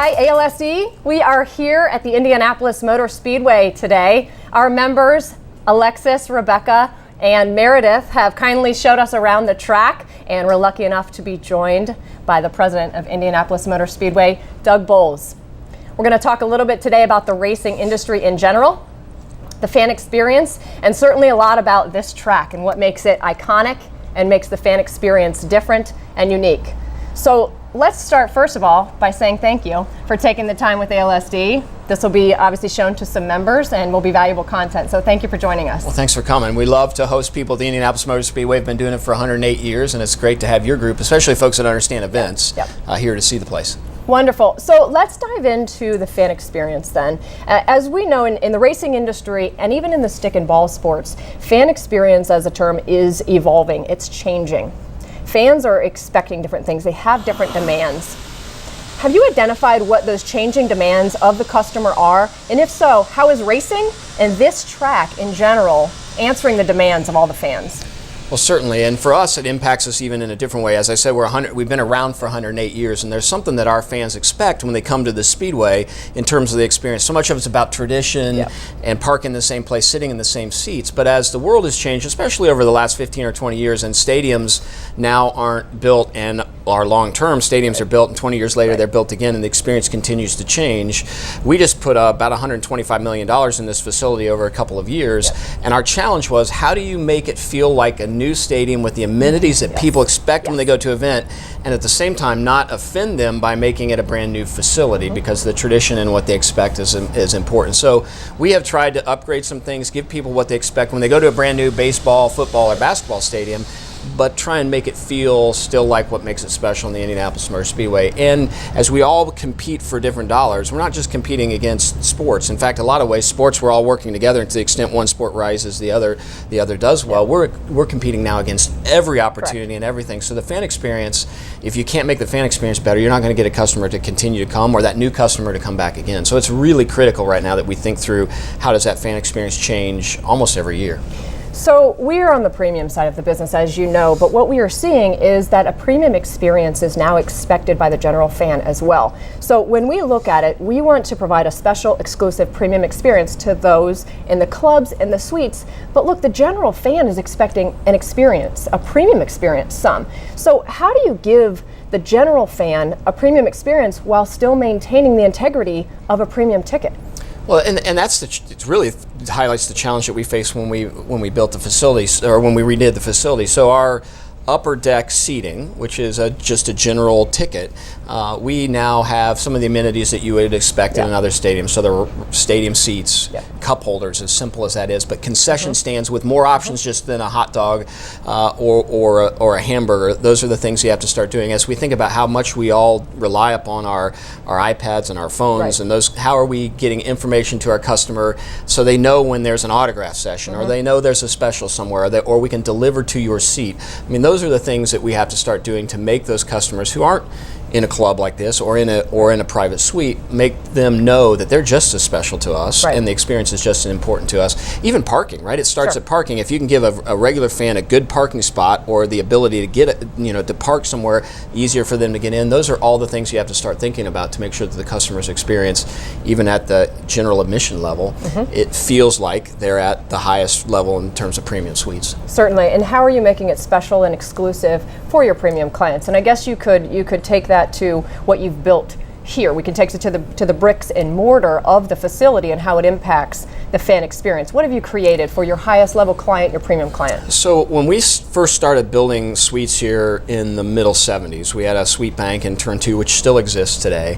Hi, ALSD. We are here at the Indianapolis Motor Speedway today. Our members, Alexis, Rebecca, and Meredith, have kindly showed us around the track, and we're lucky enough to be joined by the president of Indianapolis Motor Speedway, Doug Boles. We're going to talk a little bit today about the racing industry in general, the fan experience, and certainly a lot about this track and what makes it iconic and makes the fan experience different and unique. So let's start first of all by saying thank you for taking the time with ALSD. This will be obviously shown to some members and will be valuable content. So thank you for joining us. Well, thanks for coming. We love to host people at the Indianapolis Motor Speedway. We've been doing it for 108 years, and it's great to have your group, especially folks that understand events, here to see the place. Wonderful. So let's dive into the fan experience then. As we know in the racing industry and even in the stick and ball sports, fan experience as a term is evolving. It's changing. Fans are expecting different things. They have different demands. Have you identified what those changing demands of the customer are? And if so, how is racing and this track in general answering the demands of all the fans? Well, certainly, and for us, it impacts us even in a different way. As I said, we've been around for 108 years, and there's something that our fans expect when they come to the Speedway in terms of the experience. So much of it's about tradition and parking in the same place, sitting in the same seats. But as the world has changed, especially over the last 15 or 20 years, and stadiums now aren't built and are long-term, stadiums are built, and 20 years later they're built again, and the experience continues to change. We just put about $125 million in this facility over a couple of years, and our challenge was, how do you make it feel like a new stadium with the amenities that people expect when they go to an event, and at the same time not offend them by making it a brand new facility, because the tradition and what they expect is important. So we have tried to upgrade some things, give people what they expect when they go to a brand new baseball, football, or basketball stadium, but try and make it feel still like what makes it special in the Indianapolis Motor Speedway. And as we all compete for different dollars, we're not just competing against sports. In fact, a lot of ways, sports, we're all working together, and to the extent one sport rises, the other does well. We're competing now against every opportunity and everything. So the fan experience, if you can't make the fan experience better, you're not going to get a customer to continue to come, or that new customer to come back again. So it's really critical right now that we think through how does that fan experience change almost every year. So we are on the premium side of the business, as you know, but what we are seeing is that a premium experience is now expected by the general fan as well. So when we look at it, we want to provide a special, exclusive premium experience to those in the clubs and the suites. But look, the general fan is expecting an experience, a premium experience, some. So how do you give the general fan a premium experience while still maintaining the integrity of a premium ticket? Well, and that's it really highlights the challenge that we faced when we built the facility, or when we redid the facility. So our upper deck seating, which is just a general ticket, we now have some of the amenities that you would expect in another stadium. So there are stadium seats, cup holders, as simple as that is, but concession stands with more options just than a hot dog or a hamburger. Those are the things you have to start doing. As we think about how much we all rely upon our iPads and our phones, and those, how are we getting information to our customer so they know when there's an autograph session, or they know there's a special somewhere, or we can deliver to your seat. I mean, those are the things that we have to start doing to make those customers who aren't in a club like this or in a private suite, make them know that they're just as special to us, and the experience is just as important to us. Even parking, right? It starts at parking. If you can give a regular fan a good parking spot, or the ability to get to park somewhere easier for them to get in, those are all the things you have to start thinking about to make sure that the customer's experience, even at the general admission level, it feels like they're at the highest level in terms of premium suites. Certainly. And how are you making it special and exclusive for your premium clients? And I guess you could take that to what you've built here. We can take it to the bricks and mortar of the facility and how it impacts the fan experience. What have you created for your highest level client, your premium client? So when we first started building suites here in the middle 70s, we had a suite bank in Turn 2, which still exists today.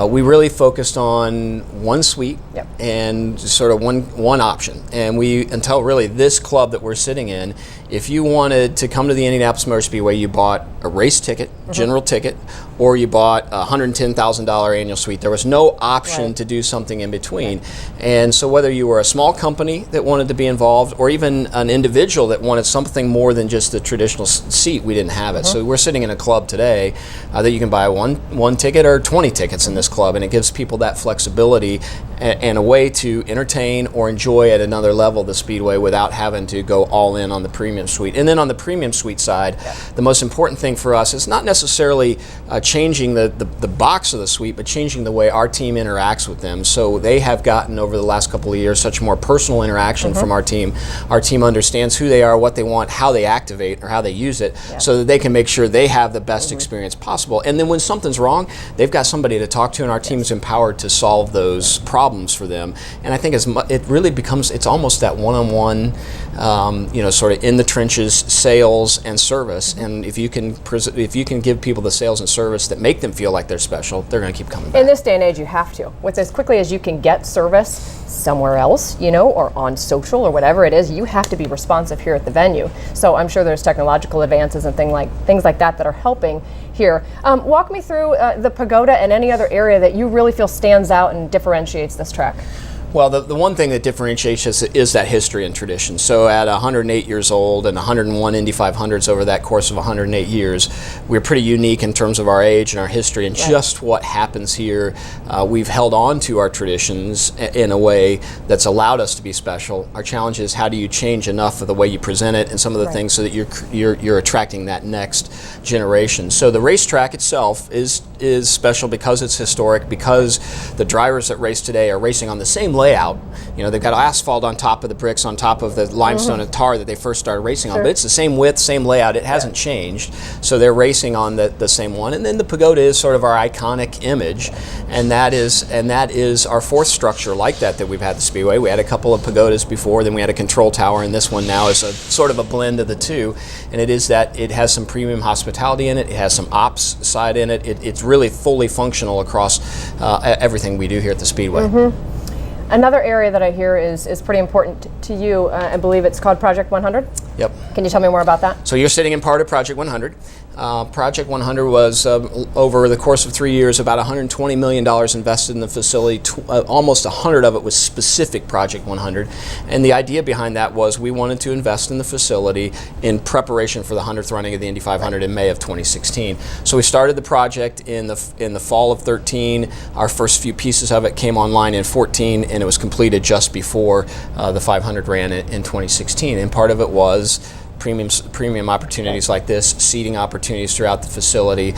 We really focused on one suite and sort of one option. And until really this club that we're sitting in, if you wanted to come to the Indianapolis Motor Speedway, you bought a race ticket, general ticket, or you bought a $110,000 annual suite. There was no option to do something in between. And so whether you were a small company that wanted to be involved, or even an individual that wanted something more than just the traditional seat, we didn't have it. So we're sitting in a club today that you can buy one ticket or 20 tickets in this club, and it gives people that flexibility and a way to entertain or enjoy at another level the Speedway without having to go all in on the premium suite. And then on the premium suite side, the most important thing for us is not necessarily changing the box of the suite, but changing the way our team interacts with them. So they have gotten over the last couple of years such more personal interaction from our team. Our team understands who they are, what they want, how they activate or how they use it, so that they can make sure they have the best experience possible. And then when something's wrong, they've got somebody to talk to, and our team is empowered to solve those problems for them. And I think it really becomes, it's almost that one-on-one, sort of in the trenches sales and service. And if you can give people the sales and service that make them feel like they're special, they're going to keep coming back. In this day and age, you have to. With as quickly as you can get service somewhere else, or on social or whatever it is, you have to be responsive here at the venue. So I'm sure there's technological advances and things like that are helping here. Walk me through the Pagoda and any other area that you really feel stands out and differentiates this track. Well, the one thing that differentiates us is that history and tradition. So at 108 years old and 101 Indy 500s over that course of 108 years, we're pretty unique in terms of our age and our history and just what happens here. We've held on to our traditions in a way that's allowed us to be special. Our challenge is, how do you change enough of the way you present it and some of the things so that you're attracting that next generation. So the racetrack itself is special because it's historic, because the drivers that race today are racing on the same layout. They've got asphalt on top of the bricks, on top of the limestone and tar that they first started racing on, but it's the same width, same layout. It hasn't changed. So they're racing on the same one. And then the Pagoda is sort of our iconic image, and that is our fourth structure like that we've had at the Speedway. We had a couple of Pagodas before, then we had a control tower, and this one now is a sort of a blend of the two. And it is that it has some premium hospitality in it. It has some ops side in it. It's really fully functional across everything we do here at the Speedway. Another area that I hear is pretty important to you. I believe it's called Project 100. Yep. Can you tell me more about that? So you're sitting in part of Project 100. Project 100 was, over the course of 3 years, about $120 million invested in the facility. Almost 100 of it was specific Project 100. And the idea behind that was we wanted to invest in the facility in preparation for the 100th running of the Indy 500 in May of 2016. So we started the project in the fall of 13. Our first few pieces of it came online in 14, and it was completed just before the 500 ran in 2016. And part of it was premium opportunities like this, seating opportunities throughout the facility,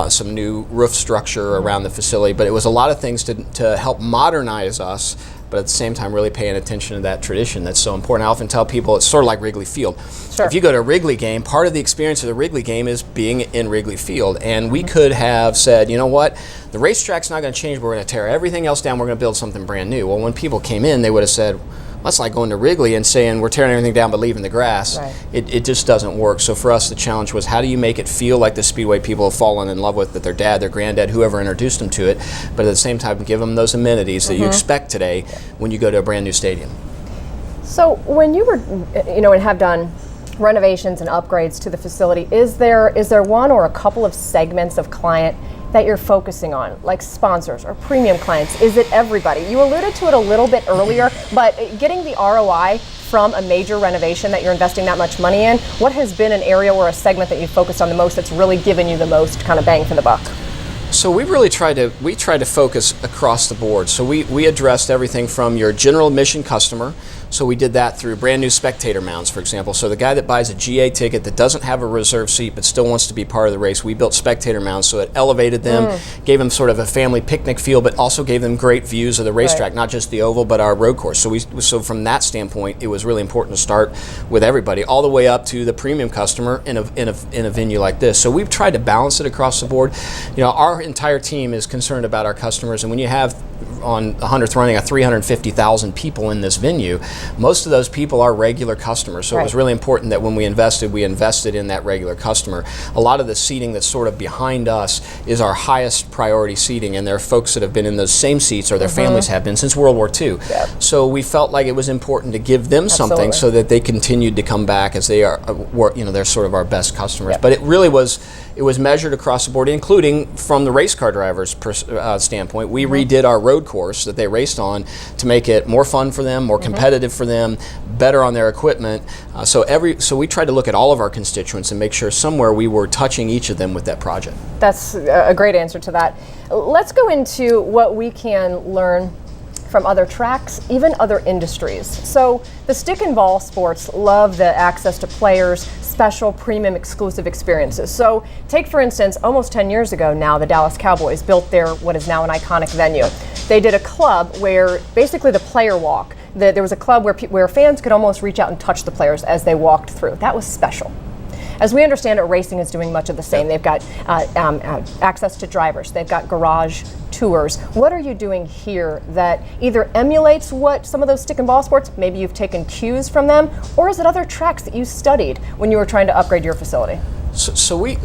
some new roof structure around the facility, but it was a lot of things to help modernize us, but at the same time really paying attention to that tradition that's so important. I often tell people it's sort of like Wrigley Field. Sure. If you go to a Wrigley game, part of the experience of the Wrigley game is being in Wrigley Field, and we could have said, you know what, the racetrack's not going to change, we're going to tear everything else down, we're going to build something brand new. Well, when people came in, they would have said, that's like going to Wrigley and saying we're tearing everything down but leaving the grass. Right. It just doesn't work. So for us, the challenge was, how do you make it feel like the Speedway people have fallen in love with, that their dad, their granddad, whoever introduced them to it, but at the same time give them those amenities that you expect today when you go to a brand new stadium. So when you were, and have done renovations and upgrades to the facility, is there one or a couple of segments of client that you're focusing on, like sponsors or premium clients? Is it everybody? You alluded to it a little bit earlier, but getting the ROI from a major renovation that you're investing that much money in, what has been an area or a segment that you've focused on the most that's really given you the most kind of bang for the buck? So we really tried to focus across the board. So we addressed everything from your general admission customer. So we did that through brand new spectator mounts, for example. So the guy that buys a GA ticket that doesn't have a reserved seat but still wants to be part of the race, we built spectator mounts so it elevated them, gave them sort of a family picnic feel, but also gave them great views of the racetrack, not just the oval but our road course. So from that standpoint, it was really important to start with everybody, all the way up to the premium customer in a venue like this. So we've tried to balance it across the board. Our entire team is concerned about our customers, and when you have on 100th running of 350,000 people in this venue, most of those people are regular customers. So it was really important that when we invested in that regular customer. A lot of the seating that's sort of behind us is our highest priority seating, and there are folks that have been in those same seats, or their families have been, since World War II. So we felt like it was important to give them something so that they continued to come back, as they are, they're sort of our best customers. But it really was measured across the board, including from the race car drivers' standpoint. We redid our road course that they raced on to make it more fun for them, more competitive for them, better on their equipment. So we tried to look at all of our constituents and make sure somewhere we were touching each of them with that project. That's a great answer to that. Let's go into what we can learn from other tracks, even other industries. So the stick and ball sports love the access to players, special premium exclusive experiences. So take, for instance, almost 10 years ago now, the Dallas Cowboys built their what is now an iconic venue. They did a club where basically the player walk, there was a club where fans could almost reach out and touch the players as they walked through. That was special. As we understand it, racing is doing much of the same. They've got access to drivers. They've got garage tours. What are you doing here that either emulates what some of those stick and ball sports, maybe you've taken cues from them, or is it other tracks that you studied when you were trying to upgrade your facility? So we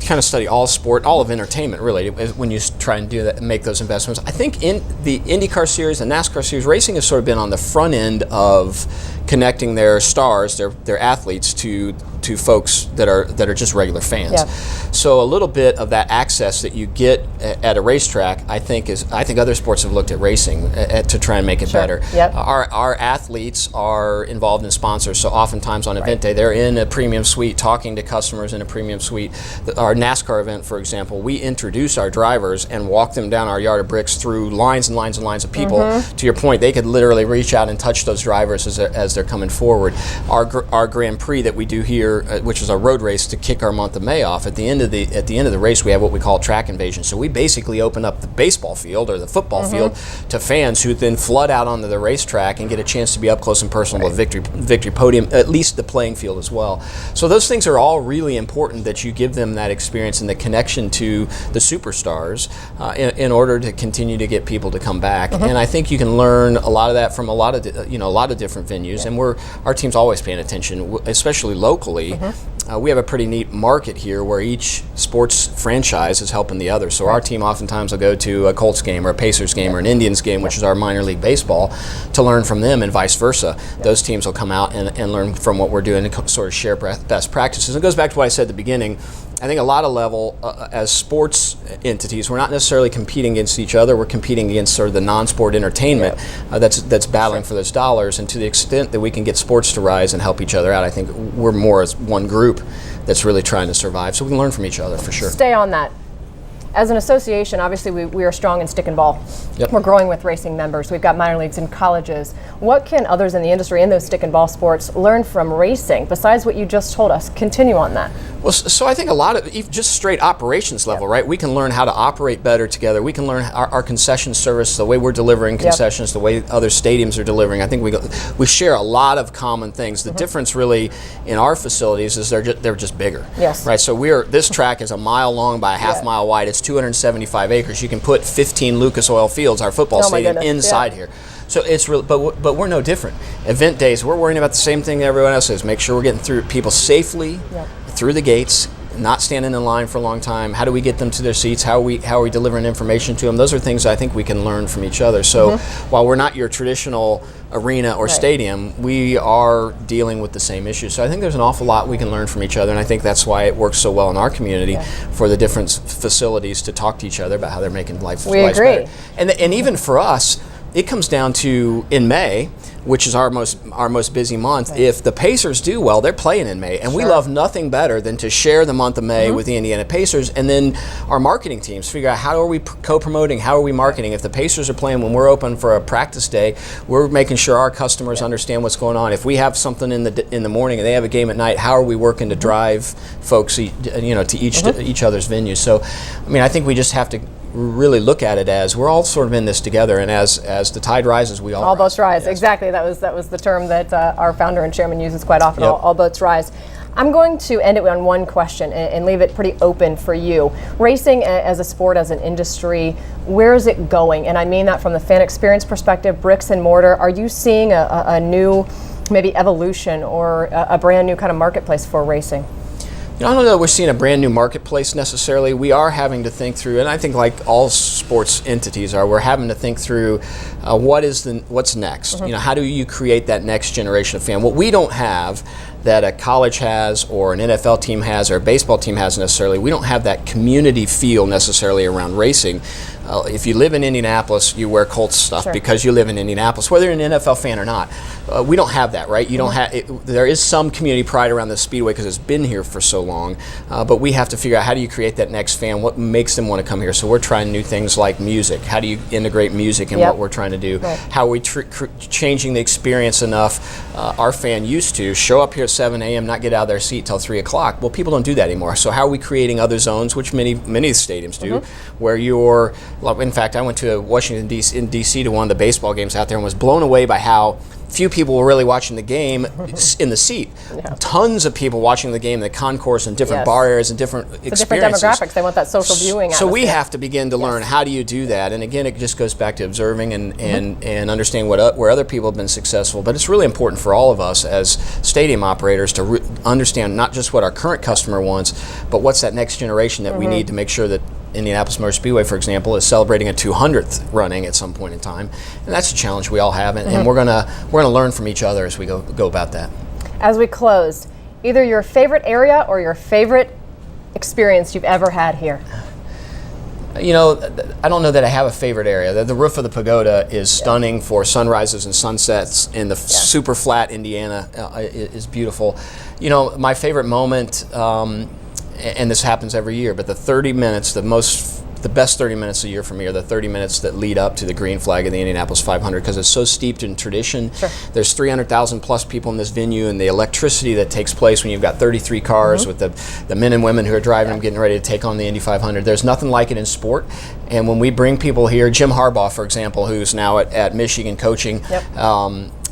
kind of study all sport, all of entertainment really, when you try and do that and make those investments. I think in the IndyCar series, the NASCAR series, racing has sort of been on the front end of connecting their stars, their athletes to folks that are just regular fans. Yep. So a little bit of that access that you get at a racetrack, I think other sports have looked at racing to try and make it better. Yep. Our athletes are involved in sponsors, so oftentimes on event day they're in a premium suite talking to customers in a premium suite. Our NASCAR event, for example, we introduce our drivers and walk them down our yard of bricks through lines and lines and lines of people. To your point, they could literally reach out and touch those drivers as they're coming forward. Our Grand Prix that we do here, which is a road race to kick our month of May off, at the end of the race we have what we call track invasion. So we basically open up the baseball field or the football field to fans who then flood out onto the racetrack and get a chance to be up close and personal with victory podium, at least the playing field as well. So those things are all really important, that you give them that experience and the connection to the superstars in order to continue to get people to come back. And I think you can learn a lot of that from a lot of different venues. And our team's always paying attention, especially locally. We have a pretty neat market here where each sports franchise is helping the other. So our team oftentimes will go to a Colts game or a Pacers game or an Indians game, which is our minor league baseball, to learn from them, and vice versa. Those teams will come out and learn from what we're doing and sort of share best practices. It goes back to what I said at the beginning. I think a lot of level, as sports entities, we're not necessarily competing against each other. We're competing against sort of the non-sport entertainment that's battling for those dollars. And to the extent that we can get sports to rise and help each other out, I think we're more as one group that's really trying to survive. So we can learn from each other for sure. Stay on that. As an association, obviously we are strong in stick and ball. Yep. We're growing with racing members. We've got minor leagues and colleges. What can others in the industry in those stick and ball sports learn from racing besides what you just told us? Continue on that. Well, so I think a lot of just straight operations level, right? We can learn how to operate better together. We can learn our concession service, the way we're delivering concessions, the way other stadiums are delivering. I think we share a lot of common things. The difference really in our facilities is they're just bigger. Yes. Right. So this track is a mile long by a half mile wide. It's 275 acres. You can put 15 Lucas Oil Fields, our football stadium, inside here. So it's real, but we're no different. Event days, we're worrying about the same thing everyone else is. Make sure we're getting through people safely through the gates, not standing in line for a long time. How do we get them to their seats? How are we delivering information to them? Those are things I think we can learn from each other. So while we're not your traditional arena or stadium, we are dealing with the same issues. So I think there's an awful lot we can learn from each other, and I think that's why it works so well in our community for the different facilities to talk to each other about how they're making life better. And even for us, it comes down to in May, which is our most busy month. If the Pacers do well, they're playing in May, and we love nothing better than to share the month of May with the Indiana Pacers, and then our marketing teams figure out how are we co-promoting, how are we marketing. If the Pacers are playing when we're open for a practice day, we're making sure our customers understand what's going on. If we have something in the morning and they have a game at night, how are we working to drive folks to each other's venues? So, I mean, I think we just have to really look at it as we're all sort of in this together, and as the tide rises, we all boats rise. Yes. Exactly. That was the term that our founder and chairman uses quite often. All boats rise. I'm going to end it on one question and leave it pretty open for you. Racing as a sport, as an industry, where is it going? And I mean that from the fan experience perspective, bricks and mortar. Are you seeing a new, maybe evolution or a brand new kind of marketplace for racing? I don't know that we're seeing a brand new marketplace necessarily. We are having to think through, and I think like all sports entities are, we're having to think through what's next. How do you create that next generation of fan? What we don't have that a college has or an NFL team has or a baseball team has necessarily, we don't have that community feel necessarily around racing. if you live in Indianapolis, you wear Colts stuff Sure. because you live in Indianapolis, whether you're an NFL fan or not. We don't have that, right? You don't have. There is some community pride around the Speedway because it's been here for so long, but we have to figure out how do you create that next fan? What makes them want to come here? So we're trying new things like music. How do you integrate music in what we're trying to do? Right. How are we changing the experience enough? Our fan used to show up here at 7 a.m., not get out of their seat till 3 o'clock. Well, people don't do that anymore. So how are we creating other zones, which many of the stadiums do, where you're, in fact, I went to Washington, D.C. to one of the baseball games out there and was blown away by how few people were really watching the game in the seat. Yeah. Tons of people watching the game in the concourse and different bar areas and different experiences. Different demographics. They want that social viewing So we have to begin to learn how do you do that. And again, it just goes back to observing and understanding where other people have been successful. But it's really important for all of us as stadium operators to understand not just what our current customer wants, but what's that next generation that we need to make sure that Indianapolis Motor Speedway, for example, is celebrating a 200th running at some point in time, and that's a challenge we all have, and we're gonna learn from each other as we go about that. As we close, either your favorite area or your favorite experience you've ever had here. You know, I don't know that I have a favorite area. The roof of the Pagoda is stunning for sunrises and sunsets, and the super flat Indiana is beautiful. You know, my favorite moment. And this happens every year, but the 30 minutes, the best 30 minutes a year for me are the 30 minutes that lead up to the green flag of the Indianapolis 500 because it's so steeped in tradition. Sure. There's 300,000 plus people in this venue, and the electricity that takes place when you've got 33 cars with the men and women who are driving them getting ready to take on the Indy 500. There's nothing like it in sport. And when we bring people here, Jim Harbaugh, for example, who's now at Michigan coaching,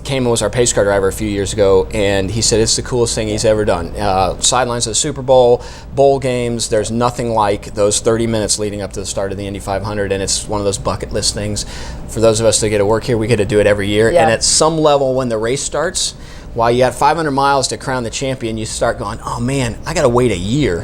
came and was our pace car driver a few years ago, and he said it's the coolest thing he's ever done. Sidelines of the Super Bowl, bowl games, there's nothing like those 30 minutes leading up to the start of the Indy 500, and it's one of those bucket list things. For those of us that get to work here, we get to do it every year, and at some level when the race starts, while you got 500 miles to crown the champion, you start going, oh man, I got to wait a year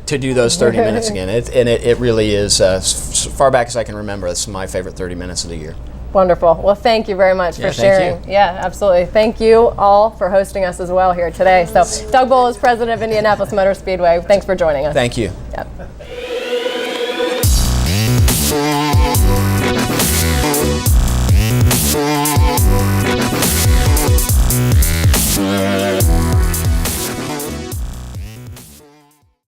to do those 30 minutes again. It really is, as far back as I can remember, it's my favorite 30 minutes of the year. Wonderful. Well, thank you very much for sharing. Thank you. Yeah, absolutely. Thank you all for hosting us as well here today. So, Doug Boles, President of Indianapolis Motor Speedway, thanks for joining us. Thank you. Yep.